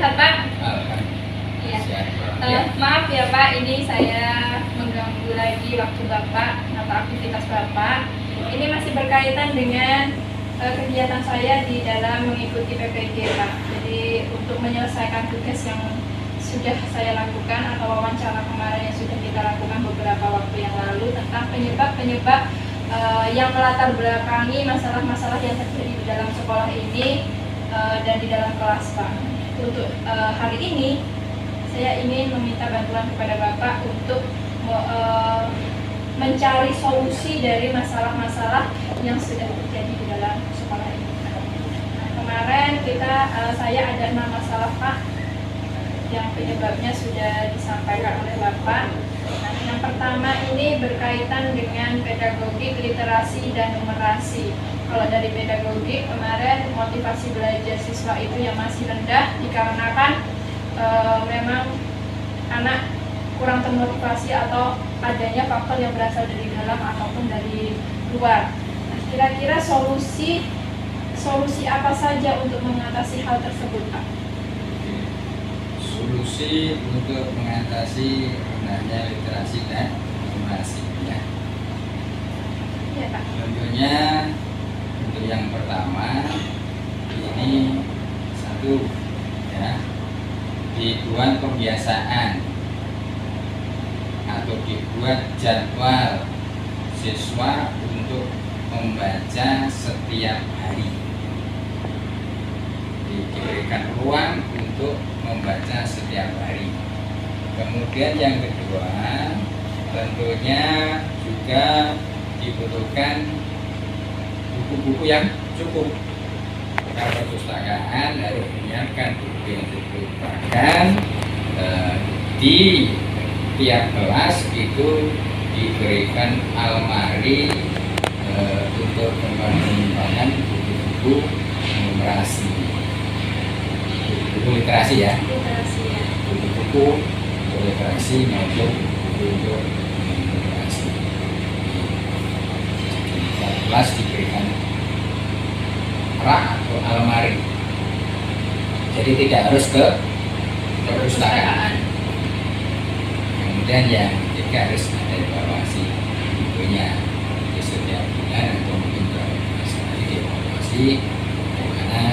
Sehat Pak? Alhamdulillah. Ya. Maaf ya Pak, ini saya mengganggu lagi waktu Bapak atau aktivitas Bapak. Ini masih berkaitan dengan kegiatan saya di dalam mengikuti PPG Pak. Jadi untuk menyelesaikan tugas yang sudah saya lakukan atau wawancara kemarin yang sudah kita lakukan beberapa waktu yang lalu tentang penyebab-penyebab yang melatar belakangi masalah-masalah yang terjadi di dalam sekolah ini dan di dalam kelas Pak. Untuk hari ini saya ingin meminta bantuan kepada Bapak untuk mencari solusi dari masalah-masalah yang sudah terjadi di dalam sekolah ini. Nah, kemarin saya ada 6 masalah Pak yang penyebabnya sudah disampaikan oleh Bapak. Nah, yang pertama ini berkaitan dengan pedagogik, literasi, dan numerasi. Kalau dari pedagogik kemarin motivasi belajar siswa itu yang masih rendah dikarenakan memang anak kurang termotivasi atau adanya faktor yang berasal dari dalam ataupun dari luar. Nah, kira-kira solusi apa saja untuk mengatasi hal tersebut Pak? Solusi untuk mengatasi rendahnya literasi dan numerasi ya. Iya Pak. Contohnya untuk yang pertama ini satu ya, dibuat pembiasaan atau dibuat jadwal siswa untuk membaca setiap hari, diberikan ruang untuk membaca setiap hari. Kemudian yang kedua tentunya juga dibutuhkan buku-buku yang cukup. Perpustakaan harus menyiapkan buku yang cukup. Bahkan di tiap kelas itu diberikan almari untuk penyimpanan buku-buku numerasi, buku literasi ya, buku-buku untuk literasi maupun buku untuk numerasi. Di tiap kelas diberikan rak atau almari, jadi tidak harus ke perpustakaan. Kemudian yang ketiga harus ada evaluasi bukunya di setiap bulan atau mungkin beberapa sekali dievaluasi bagaimana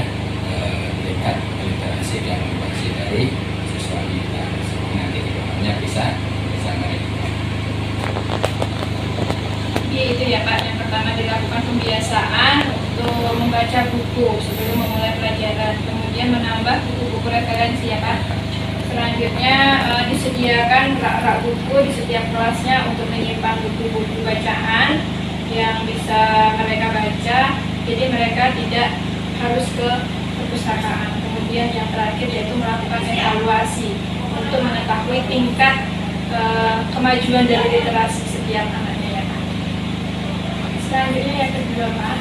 tingkat literasi dan numerasi dari siswa kita, nanti kedepannya bisa meningkat. Itu ya Pak, yang pertama dilakukan pembiasaan untuk membaca buku sebelum memulai pelajaran, kemudian menambah buku-buku referensi ya Pak. Selanjutnya disediakan rak-rak buku di setiap kelasnya untuk menyimpan buku-buku bacaan yang bisa mereka baca, jadi mereka tidak harus ke perpustakaan. Kemudian yang terakhir yaitu melakukan evaluasi untuk mengetahui tingkat kemajuan dari literasi setiap anaknya ya Pak. Selanjutnya yang kedua Pak,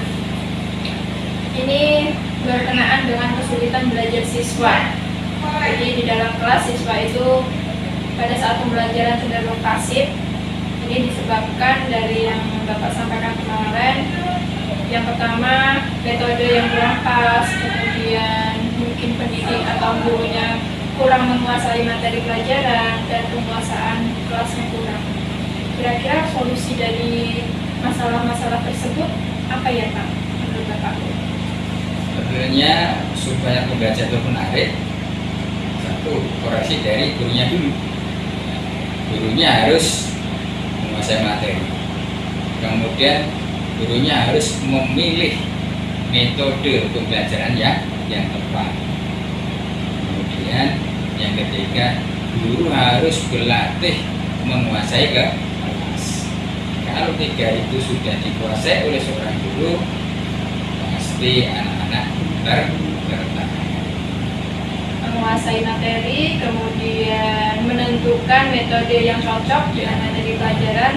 ini berkenaan dengan kesulitan belajar siswa. Jadi di dalam kelas siswa itu pada saat pembelajaran cenderung pasif. Ini disebabkan dari yang Bapak sampaikan kemarin. Yang pertama, metode yang kurang pas, kemudian mungkin pendidik atau gurunya kurang menguasai materi pelajaran, dan penguasaan kelasnya kurang. Kira-kira solusi dari masalah-masalah tersebut apa ya Pak menurut Bapak? Sebenarnya supaya pembelajaran itu menarik, satu, koreksi dari gurunya dulu. Gurunya harus menguasai materi. Kemudian gurunya harus memilih metode pembelajaran yang tepat. Kemudian yang ketiga, guru harus berlatih menguasai kelas. Kalau tiga itu sudah dikuasai oleh seorang guru, pasti anak-anak tertarik. Menguasai materi, kemudian menentukan metode yang cocok dengan materi pelajaran,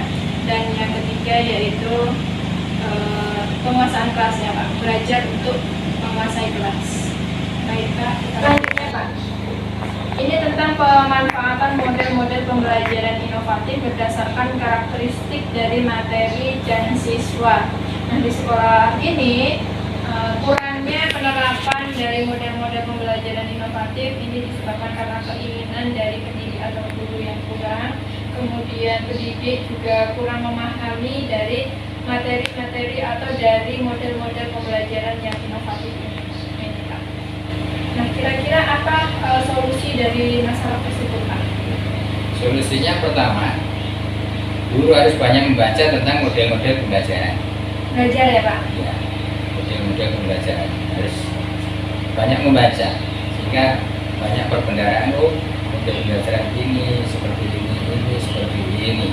dan yang ketiga yaitu penguasaan kelasnya Pak, belajar untuk menguasai kelas. Baik Pak, selanjutnya Pak, ini tentang pemanfaatan model-model pembelajaran inovatif berdasarkan karakteristik dari materi dan siswa. Nah, di sekolah ini kurangnya penerapan dari model-model pembelajaran inovatif ini disebabkan karena keinginan dari pendidik atau guru yang kurang, kemudian pendidik juga kurang memahami dari materi-materi atau dari model-model pembelajaran yang inovatif ini. Pak. Nah, kira-kira apa solusi dari masalah tersebut, Pak? Solusinya pertama, guru harus banyak membaca tentang model-model pembelajaran. Belajar ya, Pak? Ya, model-model pembelajaran harus banyak membaca sehingga banyak perbendaharaan. Oh, model pembelajaran ini seperti ini seperti ini.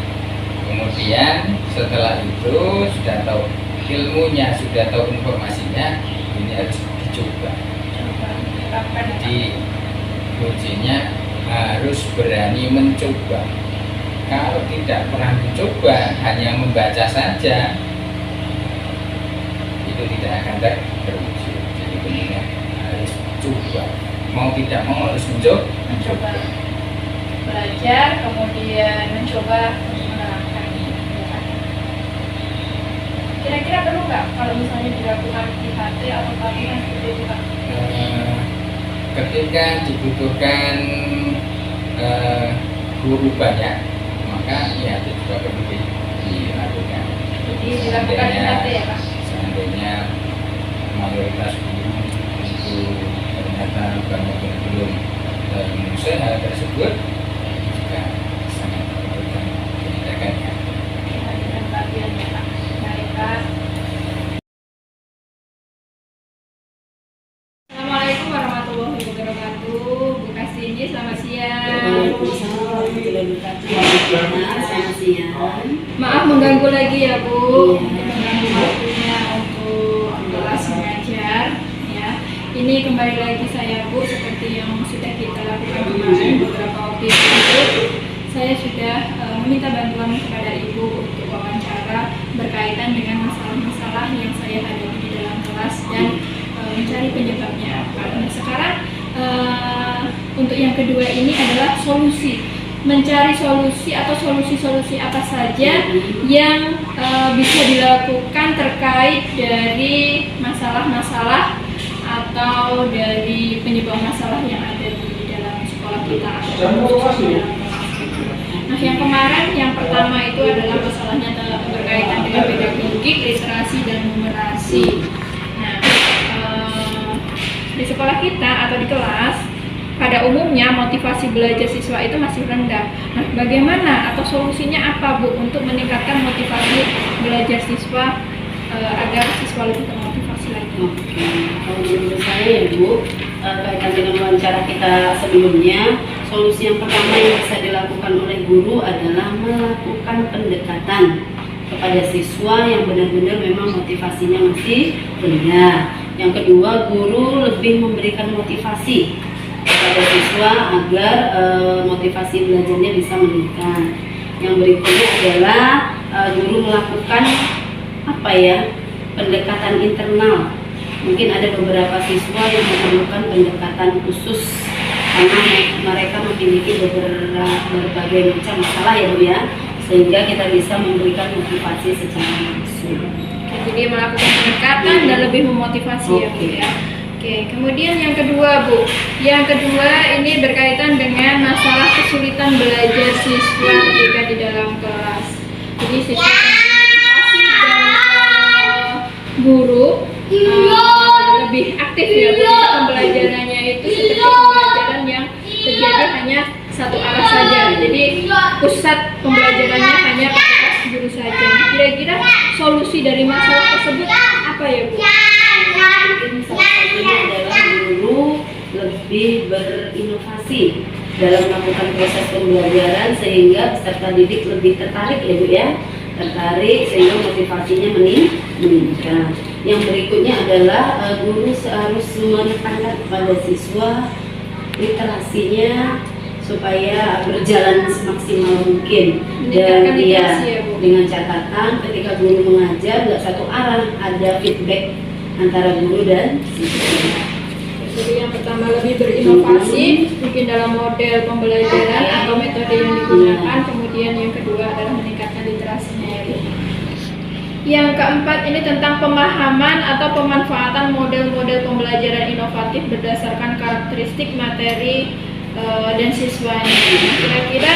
Kemudian setelah itu sudah tahu ilmunya, sudah tahu informasinya, ini harus dicoba. Jadi kuncinya harus berani mencoba. Kalau tidak pernah mencoba, hanya membaca saja, itu tidak akan terwujud. Jadi benar harus coba. Mau tidak mau harus mencoba. Belajar, kemudian mencoba menerapkan. Kira-kira perlu nggak kalau misalnya dilakukan IHT atau pelatihan seperti itu, Pak? Ketika dibutuhkan guru banyak, maka IHT juga perlu dilakukan. Jadi dilakukan IHT ya, Pak? Seandainya mayoritas guru itu ternyata banyak yang belum menguasai hal tersebut, juga sangat membutuhkan tindakan IHT. Dengan pelatihan ya, Pak. Baik, Pak. Assalamualaikum warahmatullahi wabarakatuh. Bu Kasini, selamat siang. Waalaikumsalam warahmatullahi wabarakatuh. Selamat siang. Maaf mengganggu lagi ya, Bu. Iya. Untuk mengganggu waktunya untuk kelas mengajar. Ya, ini kembali lagi saya, Bu, seperti yang sudah kita lakukan kemarin beberapa waktu yang lalu. Saya sudah meminta bantuan kepada Ibu untuk wawancara berkaitan dengan masalah-masalah yang saya hadapi di dalam kelas dan mencari penyebabnya apa. Nah, sekarang untuk yang kedua ini adalah solusi, mencari solusi atau solusi-solusi apa saja yang bisa dilakukan terkait dari masalah-masalah atau dari penyebab masalah yang ada di dalam sekolah kita atau dalam kelas. Nah, yang kemarin yang pertama itu adalah masalahnya berkaitan dengan pedagogik, literasi dan numerasi. Nah, di sekolah kita atau di kelas pada umumnya motivasi belajar siswa itu masih rendah. Nah, bagaimana atau solusinya apa, Bu, untuk meningkatkan motivasi belajar siswa agar siswa lebih termotivasi lagi? Oke, kalau menurut saya ya Bu, kaitan dengan wawancara kita sebelumnya, solusi yang pertama yang bisa dilakukan oleh guru adalah melakukan pendekatan kepada siswa yang benar-benar memang motivasinya masih rendah. Yang kedua, guru lebih memberikan motivasi kepada siswa agar motivasi belajarnya bisa meningkat. Yang berikutnya adalah guru melakukan pendekatan internal. Mungkin ada beberapa siswa yang memerlukan pendekatan khusus karena mereka memiliki berbagai macam masalah ya Bu ya, sehingga kita bisa memberikan motivasi secara langsung. Jadi melakukan pendekatan dan lebih memotivasi ya, Bu ya. Oke, kemudian yang kedua, Bu. Yang kedua ini berkaitan dengan masalah kesulitan belajar siswa ketika di dalam kelas. Jadi siswa termotivasi dan guru lebih aktif ya, Bu. Pembelajarannya itu seperti pembelajaran yang terjadi hanya satu arah saja. Jadi pusat pembelajarannya hanya pada guru saja. Nah, kira-kira solusi dari masalah tersebut apa ya, Bu? Mungkin salah satunya adalah guru lebih berinovasi dalam melakukan proses pembelajaran sehingga peserta didik lebih tertarik ya Bu ya, tertarik sehingga motivasinya meningkat. Yang berikutnya adalah guru harus menekankan kepada siswa literasinya supaya berjalan semaksimal mungkin dan dengan catatan ketika guru mengajar nggak satu arah, ada feedback antara guru dan siswa. Jadi yang pertama lebih berinovasi mungkin dalam model pembelajaran atau metode yang digunakan, kemudian yang kedua adalah meningkatkan literasinya ya, Bu. Yang keempat ini tentang pemahaman atau pemanfaatan model-model pembelajaran inovatif berdasarkan karakteristik materi dan siswanya. Kira-kira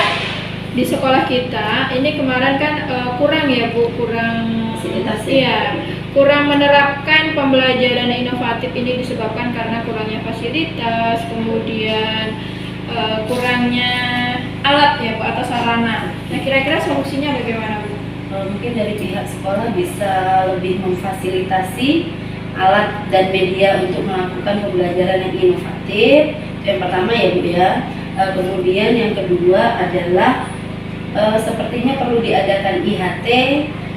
di sekolah kita ini kemarin kan kurang ya Bu, kurang kurang menerapkan pembelajaran inovatif ini disebabkan karena kurangnya fasilitas, kemudian kurangnya alat ya Bu atau sarana. Nah kira-kira solusinya bagaimana Bu? Mungkin dari pihak sekolah bisa lebih memfasilitasi alat dan media untuk melakukan pembelajaran yang inovatif. Itu yang pertama ya Bu ya. Kemudian yang kedua adalah sepertinya perlu diadakan IHT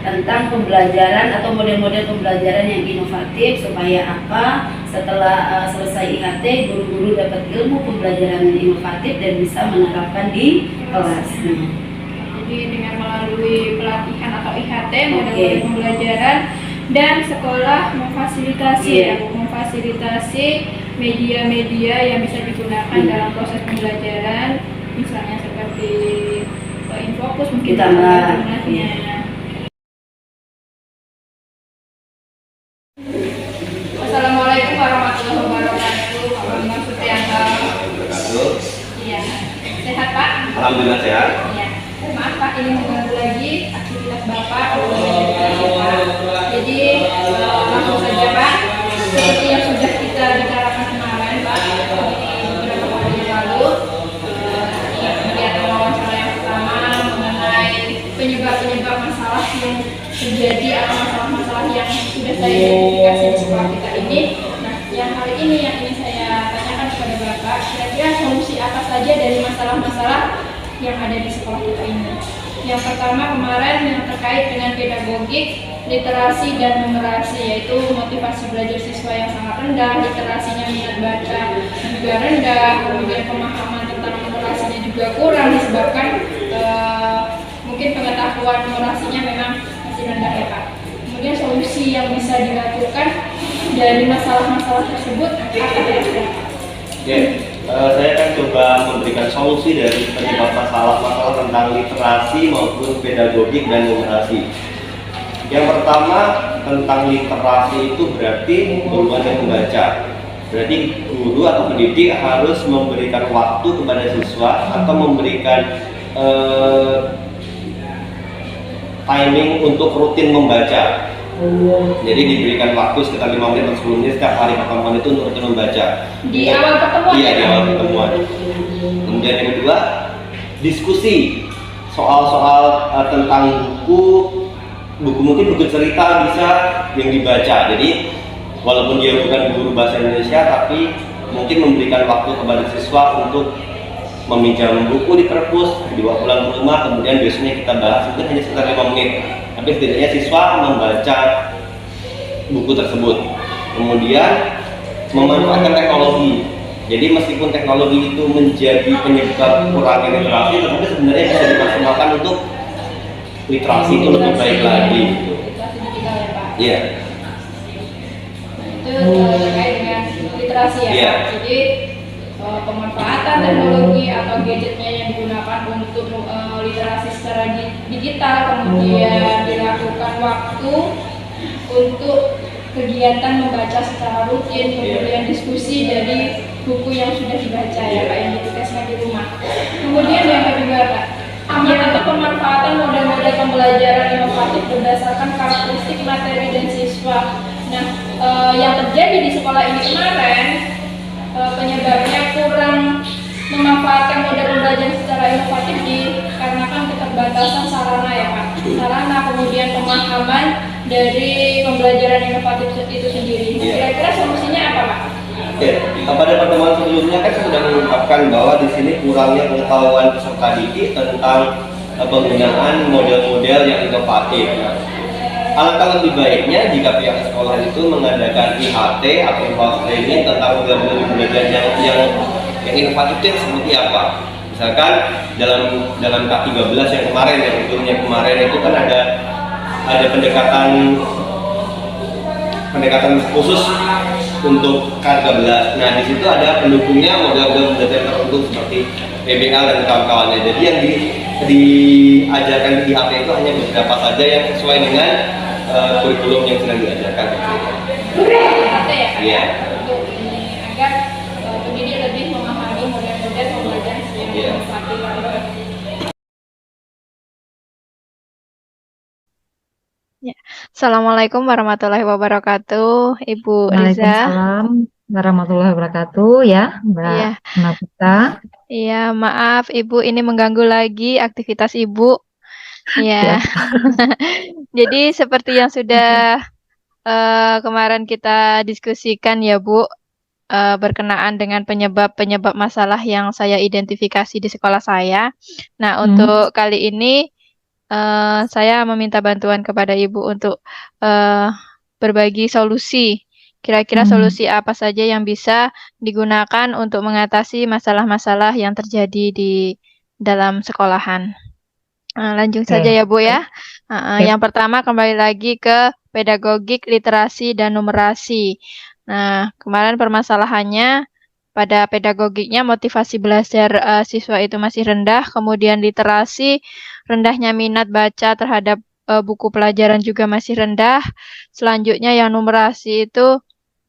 tentang pembelajaran atau model-model pembelajaran yang inovatif supaya apa? Setelah selesai IHT, guru-guru dapat ilmu pembelajaran yang inovatif dan bisa menerapkan di kelasnya. Jadi dengan melalui pelatihan atau IHT model-model pembelajaran dan sekolah memfasilitasi memfasilitasi media-media yang bisa digunakan dalam proses pembelajaran, misalnya seperti Infocus mungkin jumlahnya. Assalamualaikum warahmatullahi wabarakatuh. Pak Supriyanto. Iya. Sehat Pak? Alhamdulillah sehat. Iya. Maaf Pak, ini mengganggu lagi aktivitas Bapak. Jadi langsung saja Pak. Seperti yang sudah kita bicarakan kemarin Pak, beberapa hari yang lalu, kegiatan wawancara yang pertama mengenai penyebab-penyebab masalah yang terjadi atau masalah-masalah yang sudah saya identifikasi di sekolah kita ini. Nah, yang kali ini yang ingin saya tanyakan kepada Bapak, kira-kira solusi apa saja dari masalah-masalah yang ada di sekolah kita ini. Yang pertama kemarin yang terkait dengan pedagogik, literasi dan numerasi, yaitu motivasi belajar siswa yang sangat rendah, literasinya minat baca juga rendah, kemudian pemahaman tentang numerasinya juga kurang disebabkan mungkin pengetahuan numerasinya memang masih rendah ya Pak. Kemudian solusi yang bisa dilakukan dari masalah-masalah tersebut apa kira-kira? Saya akan coba memberikan solusi dari penyebab masalah-masalah tentang literasi maupun pedagogik dan numerasi. Yang pertama tentang literasi itu berarti berhubungan membaca. Berarti guru atau pendidik harus memberikan waktu kepada siswa atau memberikan timing untuk rutin membaca. Jadi diberikan waktu sekitar 5 menit atau 10 menit setiap hari pertemuan itu untuk rutin membaca. Di awal pertemuan? Iya, di awal pertemuan. Kemudian yang kedua, diskusi soal-soal tentang buku mungkin buku cerita bisa yang dibaca. Jadi walaupun dia bukan guru bahasa Indonesia, tapi mungkin memberikan waktu kepada siswa untuk meminjam buku di perpus, dibawa pulang ke rumah, kemudian biasanya kita bahas mungkin hanya sekitar 5 menit. Tapi setidaknya siswa membaca buku tersebut. Kemudian memanfaatkan teknologi. Jadi meskipun teknologi itu menjadi penyebab kurangnya literasi, tetapi sebenarnya bisa dimaksimalkan untuk literasi itu lebih baik lagi. Literasi digital ya Pak? Iya. Itu terkait dengan literasi ya Iya. Pak? Jadi pemanfaatan teknologi atau gadgetnya yang digunakan untuk literasi secara digital, kemudian dilakukan waktu untuk kegiatan membaca secara rutin, kemudian diskusi dari buku yang sudah dibaca ya Pak, yang dituliskan di rumah. Kemudian yang kedua Pak, atau pemanfaatan model-model pembelajaran inovatif berdasarkan karakteristik materi dan siswa. Nah, yang terjadi di sekolah ini kemarin penyebabnya kurang memanfaatkan model pembelajaran secara inovatif dikarenakan keterbatasan sarana ya Pak. Sarana, kemudian pemahaman dari pembelajaran inovatif itu sendiri. Kira-kira solusinya apa Pak? Oke, pada pertemuan sebelumnya kan sudah mengungkapkan bahwa di sini kurangnya pengetahuan peserta didik tentang penggunaan model-model yang inovatif. Alangkah lebih baiknya jika pihak sekolah itu mengadakan IHT atau training tentang model-model pembelajaran yang inovatif itu seperti apa. Misalkan dalam K13 yang kemarin, yang ujungnya kemarin itu kan ada pendekatan khusus untuk K13. Nah di situ ada pendukungnya model-model pembelajaran tertentu seperti PBL dan kawan-kawannya. Jadi yang diajarkan di IHT itu hanya beberapa saja yang sesuai dengan kurikulum yang sedang diajarkan. Oke ya Kak, Iya. untuk ini agar pendidik lebih memahami model-model pembelajaran yang Iya. dilakukan. Ya. Assalamualaikum warahmatullahi wabarakatuh, Ibu Riza. Waalaikumsalam warahmatullahi wabarakatuh ya, Iya, Mbak Nafita. iya, maaf Ibu ini mengganggu lagi aktivitas Ibu. Iya. Siap. Jadi seperti yang sudah kemarin kita diskusikan ya Bu, berkenaan dengan penyebab-penyebab masalah yang saya identifikasi di sekolah saya. Nah, untuk kali ini saya meminta bantuan kepada Ibu untuk berbagi solusi. Kira-kira solusi apa saja yang bisa digunakan untuk mengatasi masalah-masalah yang terjadi di dalam sekolahan. Lanjut saja ya Bu ya. Yang pertama kembali lagi ke pedagogik, literasi, dan numerasi. Nah, kemarin permasalahannya pada pedagogiknya motivasi belajar siswa itu masih rendah, kemudian literasi, rendahnya minat baca terhadap buku pelajaran juga masih rendah. Selanjutnya yang numerasi itu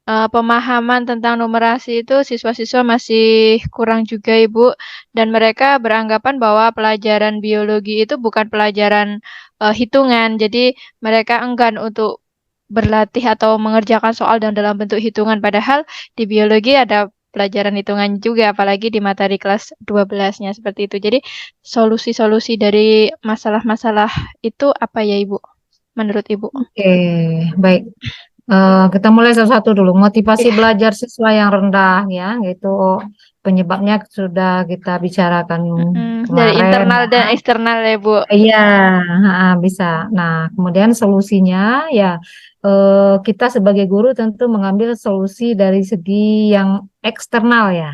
pemahaman tentang numerasi itu siswa-siswa masih kurang juga Ibu, dan mereka beranggapan bahwa pelajaran biologi itu bukan pelajaran hitungan, jadi mereka enggan untuk berlatih atau mengerjakan soal dalam bentuk hitungan, padahal di biologi ada pelajaran hitungan juga, apalagi di materi kelas 12-nya seperti itu. Jadi solusi-solusi dari masalah-masalah itu apa ya Ibu, menurut Ibu? Oke, baik. Kita mulai satu-satu dulu. Motivasi Iya. belajar siswa yang rendah ya, itu penyebabnya sudah kita bicarakan Dari kemarin. internal dan eksternal ya Bu. Iya, bisa. Nah, kemudian solusinya ya kita sebagai guru tentu mengambil solusi dari segi yang eksternal ya.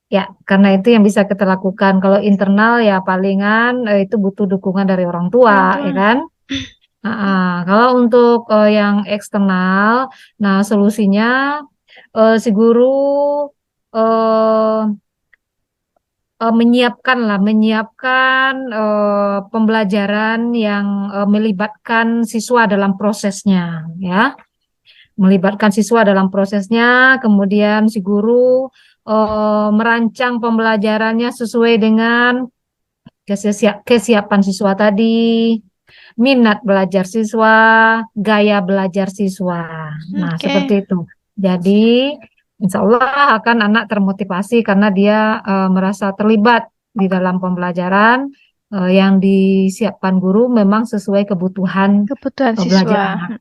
Ya, karena itu yang bisa kita lakukan. Kalau internal ya palingan itu butuh dukungan dari orang tua, ya kan? Kalau untuk yang eksternal, nah solusinya si guru menyiapkan pembelajaran yang melibatkan siswa dalam prosesnya, ya, melibatkan siswa dalam prosesnya. Kemudian si guru merancang pembelajarannya sesuai dengan kesiapan siswa tadi, minat belajar siswa, gaya belajar siswa. Nah, seperti itu. Jadi, insya Allah akan anak termotivasi karena dia merasa terlibat di dalam pembelajaran yang disiapkan guru memang sesuai kebutuhan siswa. anak.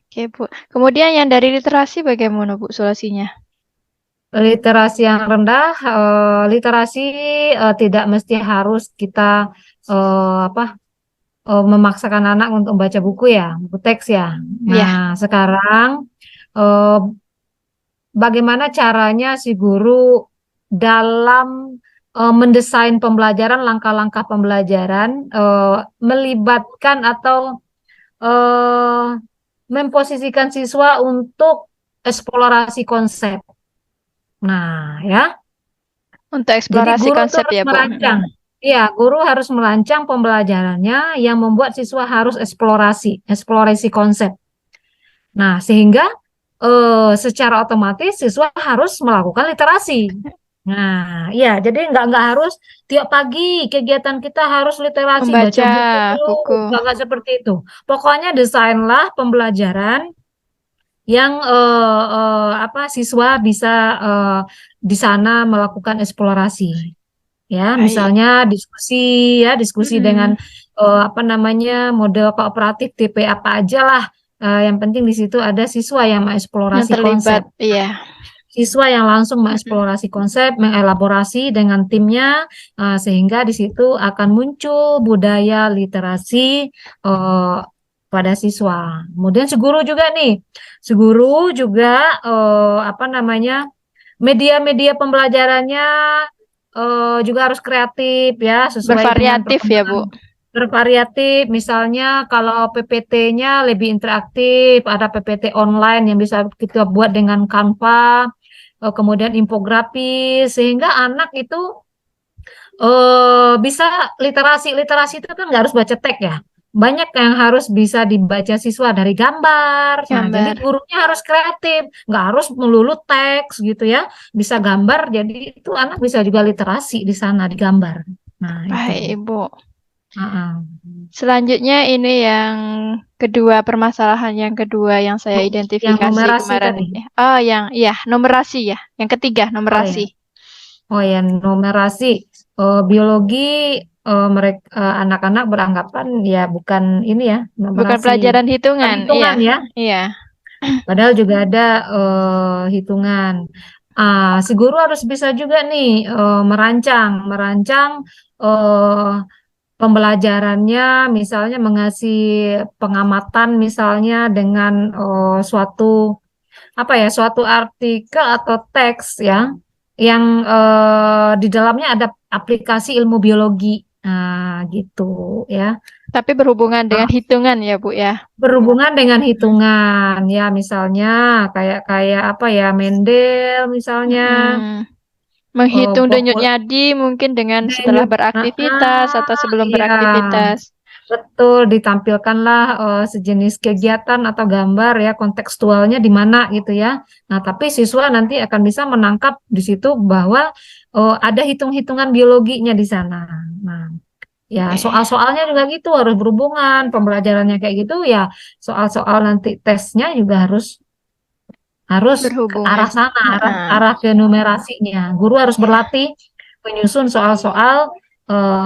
Oke, Bu. Kemudian yang dari literasi bagaimana Bu solusinya? Literasi yang rendah, literasi tidak mesti harus kita memaksakan anak untuk membaca buku ya, buku teks ya. Nah, sekarang bagaimana caranya si guru dalam mendesain pembelajaran, langkah-langkah pembelajaran, melibatkan atau memposisikan siswa untuk eksplorasi konsep. Nah, ya. Untuk eksplorasi Jadi guru konsep harus ya, Bu. merancang. Iya, guru harus merancang pembelajarannya yang membuat siswa harus eksplorasi konsep. Nah, sehingga secara otomatis siswa harus melakukan literasi. Nah, iya, jadi nggak harus tiap pagi kegiatan kita harus literasi, Membaca baca buku. Nggak seperti itu. Pokoknya desainlah pembelajaran yang siswa bisa di sana melakukan eksplorasi. Ya, misalnya diskusi dengan model kooperatif tipe apa aja lah. Yang penting di situ ada siswa yang mengeksplorasi konsep. Iya. Siswa yang langsung mengeksplorasi konsep, mengelaborasi dengan timnya, sehingga di situ akan muncul budaya literasi pada siswa. Kemudian si guru juga media-media pembelajarannya juga harus kreatif ya, sesuai bervariatif ya Bu. Bervariatif, misalnya kalau PPT-nya lebih interaktif, ada PPT online yang bisa kita buat dengan Canva, kemudian infografis, sehingga anak itu bisa literasi itu kan nggak harus baca teks ya. banyak yang harus bisa dibaca siswa dari gambar. Nah, jadi Gambar. gurunya harus kreatif, nggak harus melulu teks gitu ya. Bisa gambar, jadi itu anak bisa juga literasi di sana di gambar. Nah, itu. Baik, Ibu. Heeh. Selanjutnya ini yang kedua, permasalahan yang kedua yang saya Yang identifikasi numerasi kemarin tadi. ini. Oh, yang iya, numerasi ya. Yang ketiga, Oh ya. numerasi. Oh ya, numerasi. Biologi mereka anak-anak beranggapan ya bukan ini ya, Bukan numerasi. pelajaran Bukan hitungan, iya. hitungan ya. Iya. Padahal juga ada hitungan. Si guru harus bisa juga nih merancang eh, pembelajarannya, misalnya mengasih pengamatan misalnya dengan suatu artikel atau teks ya, yang di dalamnya ada aplikasi ilmu biologi. Nah, gitu ya. Tapi berhubungan dengan hitungan ya, Bu ya. Berhubungan dengan hitungan ya, misalnya kayak apa ya, Mendel misalnya Menghitung denyut pokok nadi mungkin dengan setelah denyut beraktivitas atau sebelum ya, beraktivitas. betul, ditampilkanlah sejenis kegiatan atau gambar ya, kontekstualnya di mana gitu ya. Nah, tapi siswa nanti akan bisa menangkap di situ bahwa ada hitung-hitungan biologinya di sana. Nah, ya, Oke. soal-soalnya juga gitu harus berhubungan, pembelajarannya kayak gitu ya, soal-soal nanti tesnya juga harus ke Berhubungan. arah sana, arah ke numerasinya. Guru harus berlatih menyusun soal-soal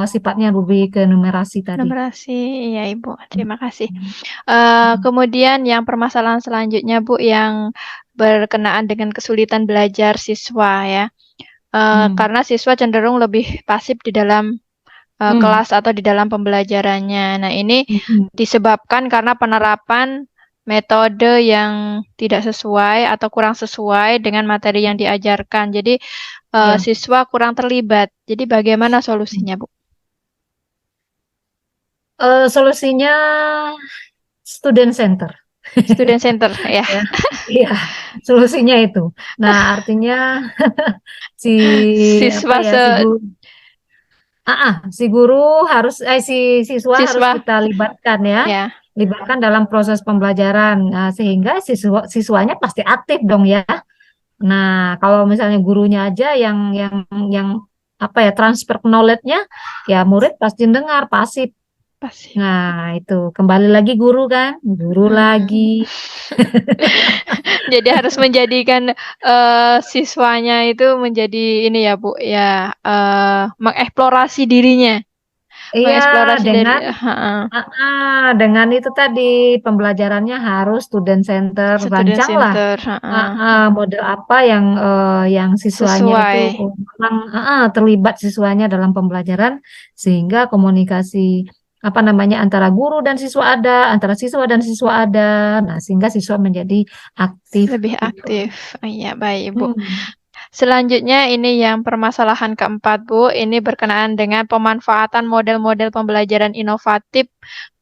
sifatnya lebih ke numerasi tadi. Numerasi, iya Ibu. Terima kasih. Kemudian yang permasalahan selanjutnya, Bu, yang berkenaan dengan kesulitan belajar siswa ya. Karena siswa cenderung lebih pasif di dalam kelas atau di dalam pembelajarannya. Nah, ini disebabkan karena penerapan metode yang tidak sesuai atau kurang sesuai dengan materi yang diajarkan. Jadi, Ya. siswa kurang terlibat. Jadi, bagaimana solusinya, Bu? Solusinya student center. Student center, ya. Iya, solusinya itu. Nah, artinya si Siswa si guru harus si siswa harus Siswa. kita libatkan ya. Ya. Libatkan dalam proses pembelajaran. Nah, sehingga siswanya pasti aktif dong ya. Nah, kalau misalnya gurunya aja yang apa ya, transfer knowledge-nya, ya murid pasti dengar pasif. Pasti. Nah, itu kembali lagi guru kan, guru lagi. Jadi harus menjadikan siswanya itu menjadi ini ya, Bu, ya, mengeksplorasi dirinya. Iya, Mengeksplorasi dengan itu tadi pembelajarannya harus student center, student rancanglah center. model apa yang siswanya Sesuai. itu memang terlibat siswanya dalam pembelajaran, sehingga komunikasi apa namanya antara guru dan siswa ada, antara siswa dan siswa ada. Nah, sehingga siswa menjadi aktif. Lebih gitu. aktif. Iya, baik, Ibu. Selanjutnya ini yang permasalahan keempat, Bu. Ini berkenaan dengan pemanfaatan model-model pembelajaran inovatif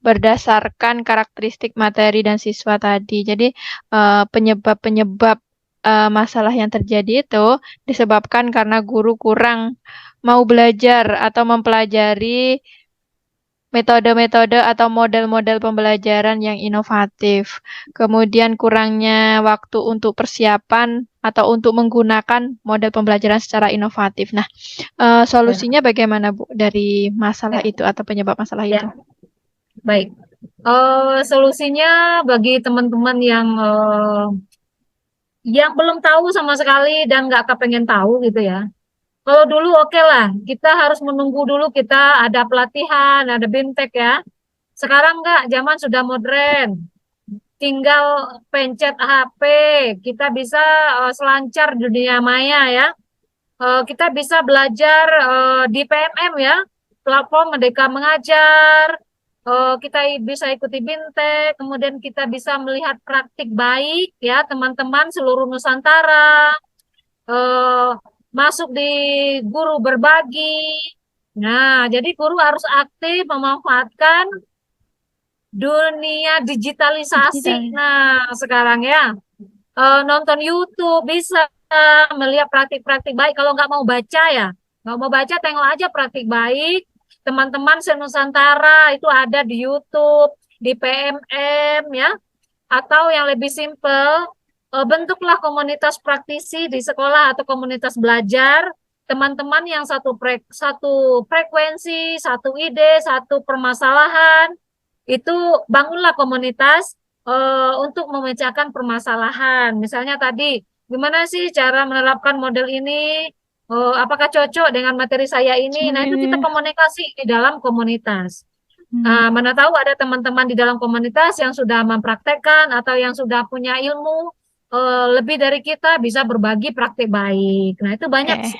berdasarkan karakteristik materi dan siswa tadi. Jadi penyebab-penyebab masalah yang terjadi itu disebabkan karena guru kurang mau belajar atau mempelajari metode-metode atau model-model pembelajaran yang inovatif. Kemudian kurangnya waktu untuk persiapan atau untuk menggunakan model pembelajaran secara inovatif. Nah, solusinya bagaimana, Bu, dari masalah itu atau penyebab masalah itu? Baik. Solusinya bagi teman-teman yang belum tahu sama sekali dan nggak kepengen tahu gitu ya. Kalau dulu oke lah, kita harus menunggu dulu kita ada pelatihan, ada BIMTEK ya. Sekarang enggak, zaman sudah modern. Tinggal pencet HP, kita bisa selancar dunia maya ya. Kita bisa belajar di PMM ya, platform Merdeka Mengajar. Kita bisa ikuti BIMTEK, kemudian kita bisa melihat praktik baik ya teman-teman seluruh Nusantara. Masuk di guru berbagi. Nah, jadi guru harus aktif memanfaatkan dunia digitalisasi. Nah, sekarang ya nonton YouTube bisa melihat praktik-praktik baik. Kalau nggak mau baca ya, nggak mau baca, tengok aja praktik baik. teman-teman se-Nusantara itu ada di YouTube, di PMM ya, atau yang lebih simpel, bentuklah komunitas praktisi di sekolah atau komunitas belajar, teman-teman yang satu frekuensi, satu ide, satu permasalahan, itu bangunlah komunitas untuk memecahkan permasalahan. Misalnya tadi, gimana sih cara menerapkan model ini? Apakah cocok dengan materi saya ini? Nah, itu kita Ini. komunikasi di dalam komunitas. Hmm. Mana tahu ada teman-teman di dalam komunitas yang sudah mempraktekkan atau yang sudah punya ilmu lebih dari kita, bisa berbagi praktik baik. Nah, itu banyak Oke.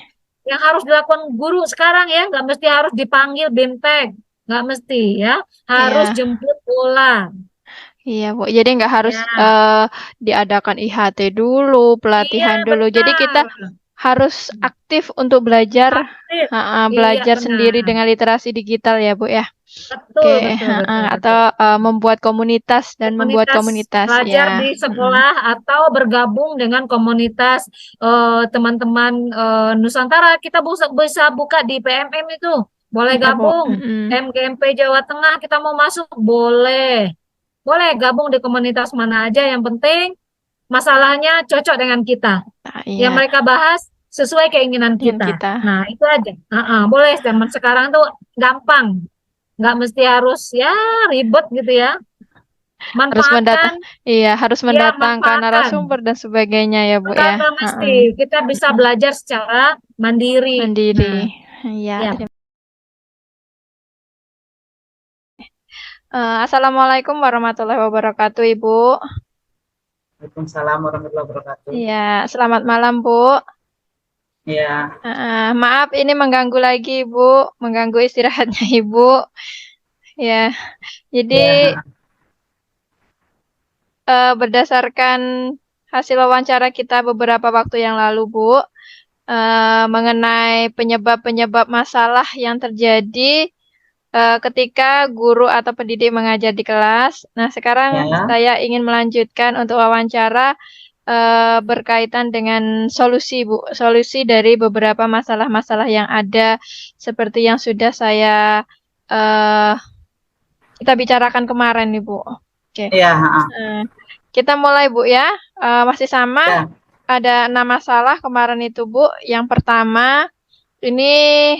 yang harus dilakukan guru sekarang ya, nggak mesti harus dipanggil BIMTEK, nggak mesti ya, harus Iya. jemput bola. Iya, Bu. Jadi nggak harus Ya, diadakan IHT dulu, iya pelatihan dulu. Jadi kita benar. harus aktif untuk belajar, Aktif. Iya belajar sendiri benar. dengan literasi digital ya, Bu ya. Betul, Oke, betul, betul, atau betul. membuat komunitas dan membuat Komunitas komunitas belajar ya. di sekolah atau bergabung dengan komunitas teman-teman Nusantara, kita bisa buka di PMM itu, boleh Iya, Bu. gabung. MGMP Jawa Tengah kita mau masuk, boleh. Boleh gabung di komunitas mana aja, yang penting masalahnya cocok dengan kita. Nah, Yang iya, mereka bahas sesuai keinginan ingin kita. kita Nah, itu aja. Boleh, zaman sekarang tuh gampang. Nggak mesti harus ya ribet gitu ya. harus Manfaatkan, harus ya mendatangkan manfaatkan. narasumber dan sebagainya ya, Bu ya. Nggak mesti. Kita bisa belajar secara mandiri. Mandiri. Nah, Iya, ya. Assalamualaikum warahmatullahi wabarakatuh, Ibu. Waalaikumsalam warahmatullahi wabarakatuh. Iya, selamat malam, Bu. Ya, Maaf, ini mengganggu lagi, Ibu. Mengganggu istirahatnya Ibu. Ya, jadi ya, berdasarkan hasil wawancara kita beberapa waktu yang lalu, Bu, mengenai penyebab-penyebab masalah yang terjadi ketika guru atau pendidik mengajar di kelas. Nah, sekarang ya, saya ingin melanjutkan untuk wawancara berkaitan dengan solusi, Bu. Solusi dari beberapa masalah-masalah yang ada seperti yang sudah kita bicarakan kemarin nih, Bu. Oke. ya, Kita mulai, Bu ya. Masih sama. ya, Ada 6 masalah kemarin itu, Bu. Yang pertama, ini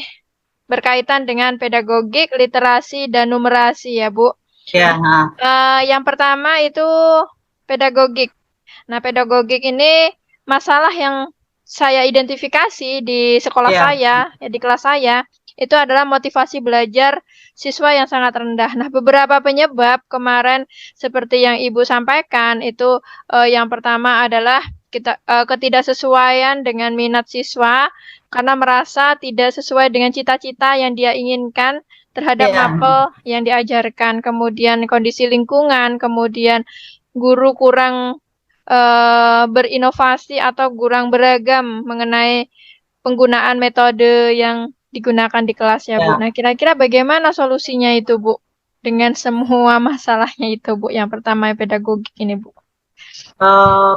berkaitan dengan pedagogik, literasi, dan numerasi ya, Bu. ya, Yang pertama itu pedagogik. Nah, pedagogik ini masalah yang saya identifikasi di sekolah ya, saya, ya, di kelas saya, itu adalah motivasi belajar siswa yang sangat rendah. Nah, beberapa penyebab kemarin seperti yang Ibu sampaikan itu yang pertama adalah ketidaksesuaian dengan minat siswa karena merasa tidak sesuai dengan cita-cita yang dia inginkan terhadap ya, mapel yang diajarkan. Kemudian kondisi lingkungan, kemudian guru kurang berinovasi atau kurang beragam mengenai penggunaan metode yang digunakan di kelas ya, Bu. ya. Nah, kira-kira bagaimana solusinya itu, Bu? Dengan semua masalahnya itu, Bu. Yang pertama pedagogik ini, Bu.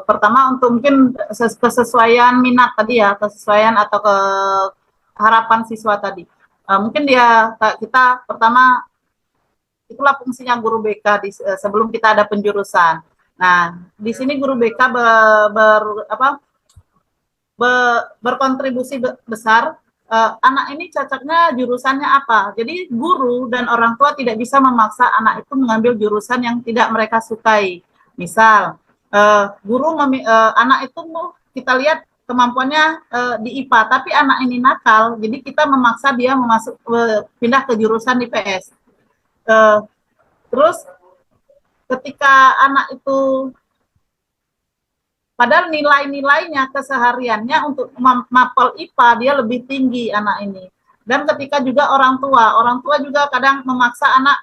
Pertama untuk mungkin kesesuaian minat tadi ya, kesesuaian atau harapan siswa tadi. Mungkin kita pertama itulah fungsinya guru BK sebelum kita ada penjurusan. Nah, di sini guru BK berkontribusi besar. Anak ini cocoknya jurusannya apa? Jadi guru dan orang tua tidak bisa memaksa anak itu mengambil jurusan yang tidak mereka sukai. Misal, anak itu kita lihat kemampuannya di IPA, tapi anak ini nakal, jadi kita memaksa dia pindah ke jurusan IPS. Terus ketika anak itu padahal nilai-nilainya kesehariannya untuk mapel IPA dia lebih tinggi anak ini. Dan ketika juga orang tua juga kadang memaksa anak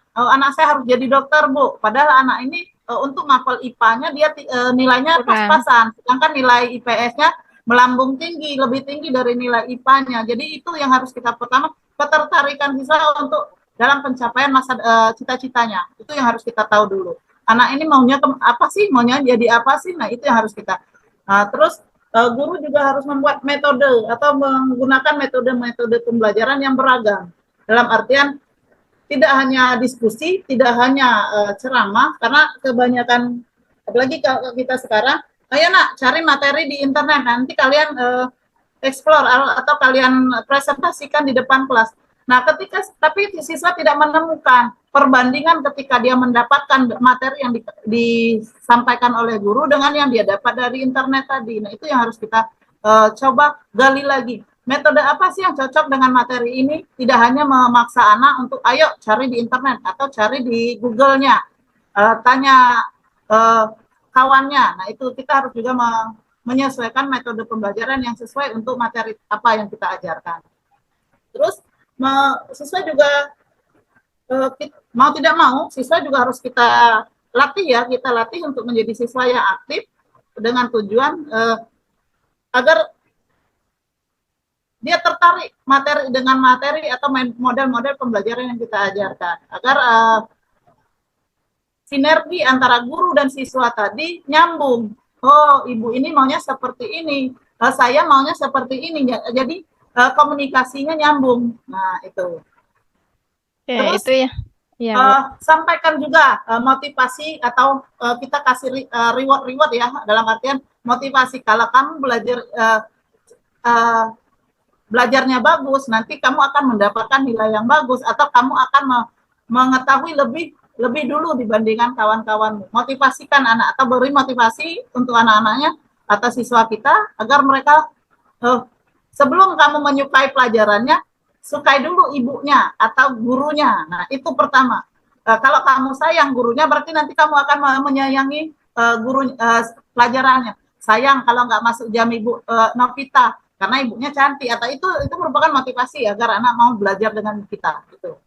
saya harus jadi dokter, Bu. Padahal anak ini untuk mapel IPA-nya dia nilainya pas-pasan, sedangkan nilai IPS-nya melambung tinggi, lebih tinggi dari nilai IPA-nya. Jadi itu yang harus kita pertama, ketertarikan siswa untuk dalam pencapaian masa cita-citanya. Itu yang harus kita tahu dulu. Anak ini maunya apa sih? Maunya jadi apa sih? Nah, itu yang harus kita. Nah, terus guru juga harus membuat metode atau menggunakan metode-metode pembelajaran yang beragam. Dalam artian tidak hanya diskusi, tidak hanya ceramah, karena kebanyakan, apalagi kalau kita sekarang, ayo nak cari materi di internet, nanti kalian explore atau kalian presentasikan di depan kelas. Nah, tapi siswa tidak menemukan perbandingan ketika dia mendapatkan materi yang disampaikan oleh guru dengan yang dia dapat dari internet tadi. Nah, itu yang harus kita coba gali lagi. Metode apa sih yang cocok dengan materi ini? Tidak hanya memaksa anak untuk ayo cari di internet atau cari di Google-nya, tanya kawannya. Nah, itu kita harus juga menyesuaikan metode pembelajaran yang sesuai untuk materi apa yang kita ajarkan. Terus siswa juga mau tidak mau, siswa juga harus kita latih ya, kita latih untuk menjadi siswa yang aktif dengan tujuan agar dia tertarik dengan materi atau model-model pembelajaran yang kita ajarkan, agar sinergi antara guru dan siswa tadi nyambung. Oh, ibu ini maunya seperti ini, saya maunya seperti ini. Jadi komunikasinya nyambung. Nah, itu. Terus, itu ya. Ya, sampaikan juga motivasi atau kita kasih reward ya, dalam artian motivasi. Kalau kamu belajarnya bagus, nanti kamu akan mendapatkan nilai yang bagus, atau kamu akan mengetahui lebih dulu dibandingkan kawan-kawanmu. Motivasikan anak atau beri motivasi untuk anak-anaknya atau siswa kita agar mereka sebelum kamu menyukai pelajarannya, sukai dulu ibunya atau gurunya. Nah, itu pertama. Kalau kamu sayang gurunya, berarti nanti kamu akan menyayangi pelajarannya. Sayang kalau nggak masuk jam ibu Novita karena ibunya cantik, atau itu merupakan motivasi agar anak mau belajar dengan kita. Gitu.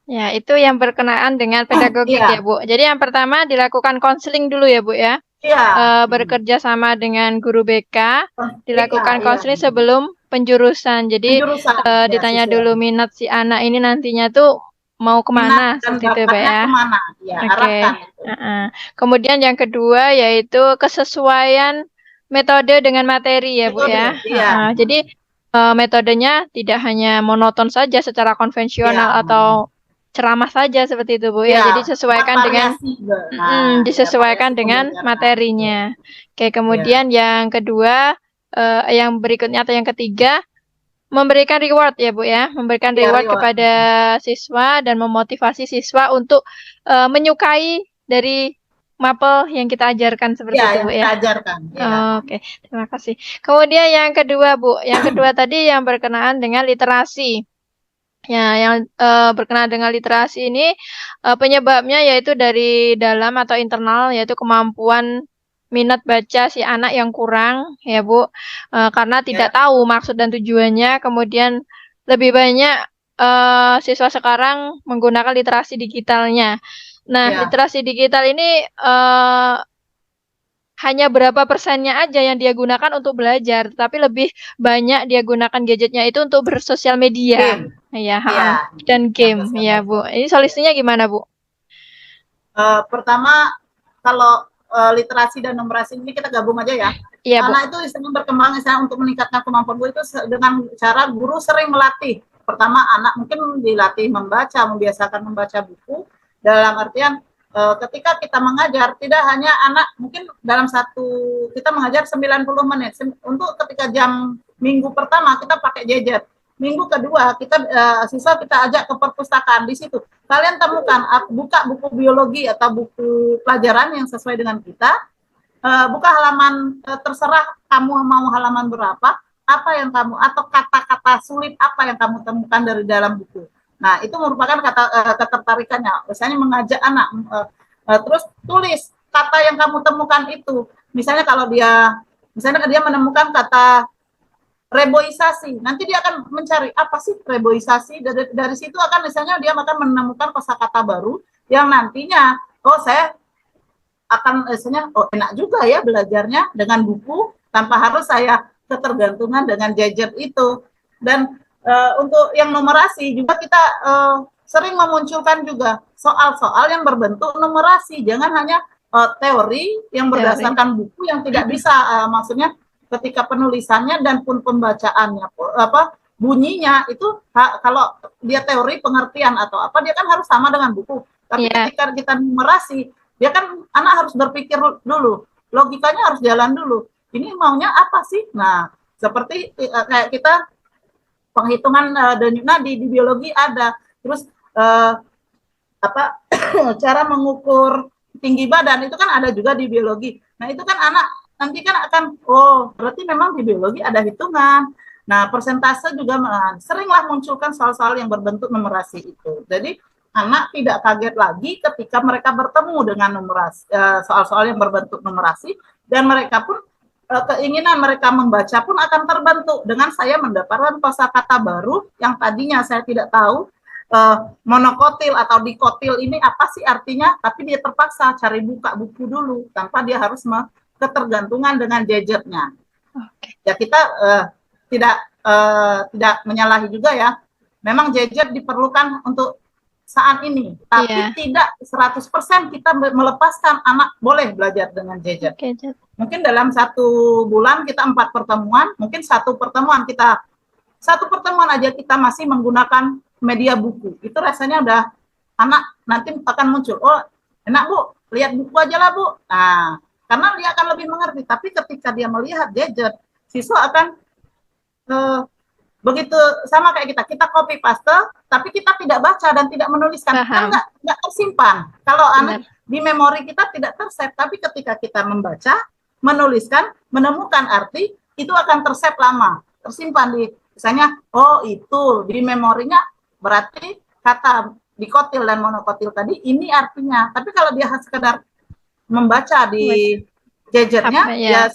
Ya, itu yang berkenaan dengan pedagogik ya, Bu. Jadi yang pertama dilakukan konseling dulu ya, Bu ya. Iya. Bekerja sama dengan guru BK, dilakukan konseling sebelum penjurusan. Jadi ditanya dulu minat si anak ini nantinya tuh mau kemana, seperti itu, Pak ya. Kemana? Ya, Oke. Kemudian yang kedua yaitu kesesuaian metode dengan materi ya, Bu ya. Jadi metodenya tidak hanya monoton saja secara konvensional atau ceramah saja seperti itu, Bu ya. Jadi sesuaikan dengan disesuaikan dengan materinya. Oke, kemudian yang kedua, yang berikutnya atau yang ketiga, memberikan reward ya, Bu ya. Memberikan reward kepada siswa dan memotivasi siswa untuk menyukai dari mapel yang kita ajarkan seperti itu, Bu ya. Kita ajarkan. Oke, terima kasih. Kemudian yang kedua, Bu, yang kedua tadi yang berkenaan dengan literasi. Ya, yang berkenaan dengan literasi ini penyebabnya yaitu dari dalam atau internal, yaitu kemampuan minat baca si anak yang kurang, ya Bu, karena tidak tahu maksud dan tujuannya. Kemudian lebih banyak siswa sekarang menggunakan literasi digitalnya. Nah, literasi digital ini hanya berapa persennya aja yang dia gunakan untuk belajar, tapi lebih banyak dia gunakan gadgetnya itu untuk bersosial media, dan game, ya Bu. Ini solusinya gimana, Bu? Pertama, kalau literasi dan numerasi ini kita gabung aja ya. Iya, Anak itu istilahnya berkembang untuk meningkatkan kemampuan guru itu dengan cara guru sering melatih. Pertama, anak mungkin dilatih membaca, membiasakan membaca buku. Dalam artian ketika kita mengajar, tidak hanya anak, mungkin dalam kita mengajar 90 menit. Untuk ketika jam minggu pertama kita pakai gadget. Minggu kedua siswa kita ajak ke perpustakaan. Di situ kalian temukan, buka buku biologi atau buku pelajaran yang sesuai dengan kita. Buka halaman, terserah kamu mau halaman berapa, apa yang kamu, atau kata-kata sulit apa yang kamu temukan dari dalam buku. Nah, itu merupakan ketertarikannya. Misalnya mengajak anak, terus tulis kata yang kamu temukan itu. Misalnya kalau dia menemukan kata reboisasi, nanti dia akan mencari apa sih reboisasi. Dari situ akan misalnya dia akan menemukan kosakata baru yang nantinya, saya akan misalnya, enak juga ya belajarnya dengan buku tanpa harus saya ketergantungan dengan gadget itu. Dan untuk yang numerasi juga kita sering memunculkan juga soal-soal yang berbentuk numerasi, jangan hanya teori yang berdasarkan buku yang tidak bisa, maksudnya ketika penulisannya dan pun pembacaannya bunyinya itu kalau dia teori pengertian atau apa dia kan harus sama dengan buku. Tapi Iya. ketika kita numerasi, dia kan anak harus berpikir dulu, logikanya harus jalan dulu. Ini maunya apa sih? Nah, seperti kayak kita penghitungan denyut nadi di biologi ada. Terus apa cara mengukur tinggi badan itu kan ada juga di biologi. Nah, itu kan anak nanti kan akan berarti memang di biologi ada hitungan. Nah, persentase juga seringlah munculkan soal-soal yang berbentuk numerasi itu. Jadi anak tidak kaget lagi ketika mereka bertemu dengan numerasi, soal-soal yang berbentuk numerasi, dan mereka pun keinginan mereka membaca pun akan terbentuk dengan saya mendapatkan kosakata baru yang tadinya saya tidak tahu monokotil atau dikotil ini apa sih artinya, tapi dia terpaksa cari buka buku dulu tanpa dia harus ketergantungan dengan gadgetnya. Ya kita tidak menyalahi juga ya. Memang gadget diperlukan untuk saat ini, tapi tidak 100% kita melepaskan anak boleh belajar dengan gadget. Mungkin dalam 1 bulan kita 4 pertemuan, mungkin satu pertemuan aja kita masih menggunakan media buku. Itu rasanya udah anak nanti akan muncul, enak Bu, lihat buku aja lah Bu. Nah, karena dia akan lebih mengerti. Tapi ketika dia melihat gadget, siswa akan begitu sama kayak kita copy paste, tapi kita tidak baca dan tidak menuliskan, kan nggak tersimpan. Kalau anak di memori kita tidak tersave, tapi ketika kita membaca, menuliskan, menemukan arti, itu akan tersave lama, tersimpan di, misalnya, itu di memorinya berarti kata dikotil dan monokotil tadi ini artinya. Tapi kalau dia sekedar membaca di gadgetnya, ya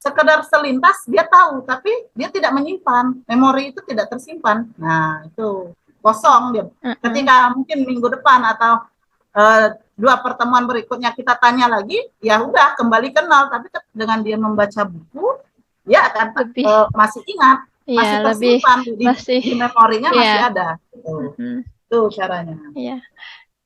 sekedar selintas dia tahu, tapi dia tidak menyimpan, memori itu tidak tersimpan. Nah, itu kosong dia. Ketika mungkin minggu depan atau 2 pertemuan berikutnya kita tanya lagi, ya udah kembali kenal, tapi dengan dia membaca buku, dia akan masih ingat, masih tersimpan di memorinya masih ada. Itu caranya. Iya.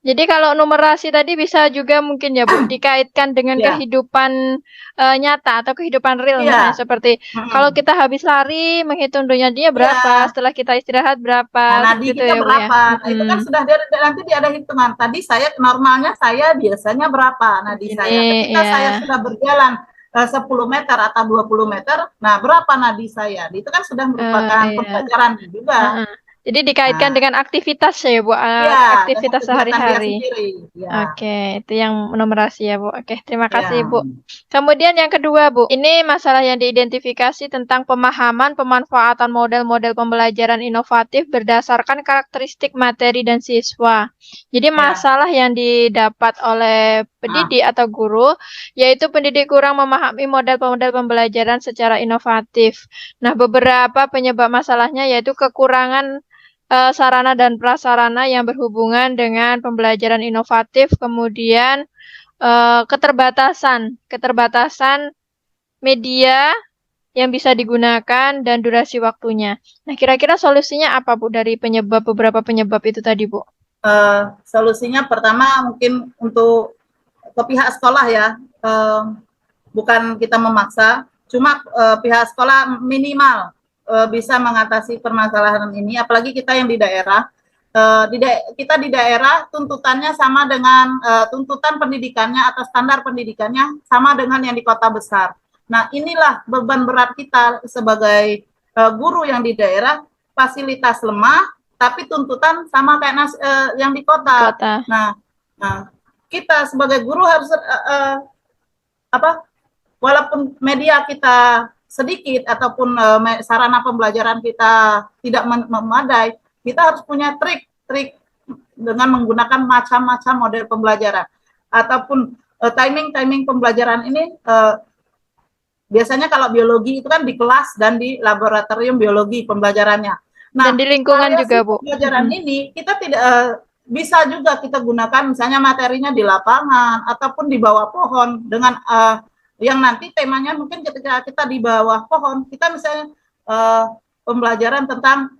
Jadi kalau numerasi tadi bisa juga mungkin ya Bu dikaitkan dengan kehidupan nyata atau kehidupan real misalnya seperti kalau kita habis lari menghitung denyut nadinya berapa, setelah kita istirahat berapa, nadi gitu kita ya Bu berapa. ya. Nah, itu kan sudah nanti dia ada hitungan. Tadi normalnya saya biasanya berapa nadi saya. Ketika saya sudah berjalan 10 meter atau 20 meter, nah berapa nadi saya. Itu kan sudah merupakan pembelajaran juga. Jadi dikaitkan dengan aktivitas ya Bu, aktivitas sehari-hari. Oke, itu yang numerasi ya Bu. Oke, terima kasih Bu. Kemudian yang kedua Bu, ini masalah yang diidentifikasi tentang pemahaman pemanfaatan model-model pembelajaran inovatif berdasarkan karakteristik materi dan siswa. Jadi masalah yang didapat oleh pendidik atau guru, yaitu pendidik kurang memahami model-model pembelajaran secara inovatif. Nah, beberapa penyebab masalahnya yaitu kekurangan sarana dan prasarana yang berhubungan dengan pembelajaran inovatif, kemudian keterbatasan media yang bisa digunakan dan durasi waktunya. Nah, kira-kira solusinya apa Bu dari beberapa penyebab itu tadi Bu? Solusinya pertama mungkin untuk ke pihak sekolah ya, bukan kita memaksa, cuma pihak sekolah minimal bisa mengatasi permasalahan ini, apalagi kita yang di daerah. Kita di daerah tuntutannya sama dengan tuntutan pendidikannya atau standar pendidikannya sama dengan yang di kota besar. Nah, inilah beban berat kita sebagai guru yang di daerah, fasilitas lemah, tapi tuntutan sama kayak yang di kota. Nah, kita sebagai guru harus walaupun media kita sedikit ataupun sarana pembelajaran kita tidak memadai, kita harus punya trik dengan menggunakan macam-macam model pembelajaran ataupun timing pembelajaran ini. Biasanya kalau biologi itu kan di kelas dan di laboratorium biologi pembelajarannya. Nah, dan di lingkungan juga Bu. Pembelajaran ini kita tidak bisa juga kita gunakan misalnya materinya di lapangan ataupun di bawah pohon dengan yang nanti temanya mungkin ketika kita di bawah pohon, kita misalnya pembelajaran tentang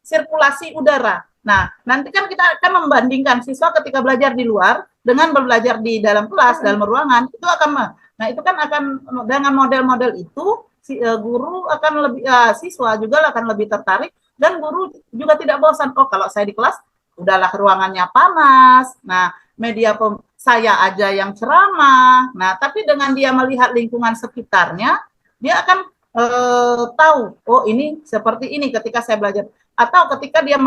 sirkulasi udara. Nah, nanti kan kita akan membandingkan siswa ketika belajar di luar dengan belajar di dalam kelas, dalam ruangan, itu akan, nah itu kan akan dengan model-model itu guru akan lebih, siswa juga akan lebih tertarik, dan guru juga tidak bosan. Oh, kalau saya di kelas udahlah ruangannya panas. Nah, saya aja yang ceramah. Nah, tapi dengan dia melihat lingkungan sekitarnya, dia akan tahu, oh ini seperti ini ketika saya belajar. Atau ketika dia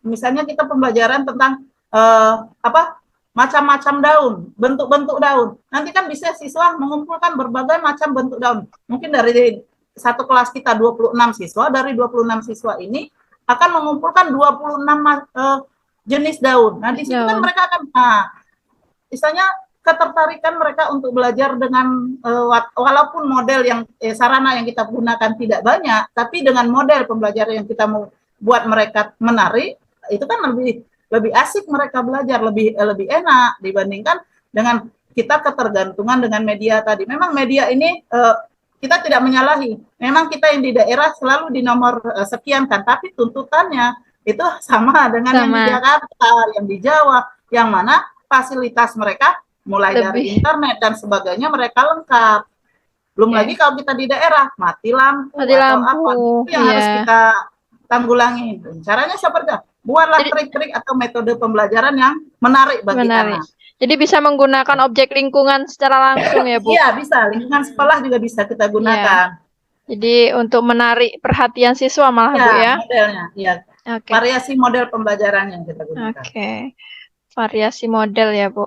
misalnya kita pembelajaran tentang macam-macam daun, bentuk-bentuk daun. Nanti kan bisa siswa mengumpulkan berbagai macam bentuk daun. Mungkin dari satu kelas kita 26 siswa, dari 26 siswa ini akan mengumpulkan 26 jenis daun. Nah, di situ kan mereka akan, misalnya ketertarikan mereka untuk belajar dengan walaupun model yang sarana yang kita gunakan tidak banyak, tapi dengan model pembelajaran yang kita mau buat mereka menarik, itu kan lebih asik mereka belajar, lebih enak dibandingkan dengan kita ketergantungan dengan media tadi. Memang media ini kita tidak menyalahi. Memang kita yang di daerah selalu di nomor sekian kan, tapi tuntutannya itu sama dengan yang di Jakarta, yang di Jawa, yang mana fasilitas mereka mulai dari internet dan sebagainya mereka lengkap. Belum lagi kalau kita di daerah mati lampu atau apa, itu yang harus kita tanggulangi. Caranya seperti apa? Buatlah trik-trik atau metode pembelajaran yang menarik bagi anak. Jadi bisa menggunakan objek lingkungan secara langsung ya, Bu? Iya, bisa. Lingkungan sekolah juga bisa kita gunakan. Jadi untuk menarik perhatian siswa malah, Bu ya? Modelnya, iya. Variasi model pembelajaran yang kita gunakan. Variasi model ya, Bu.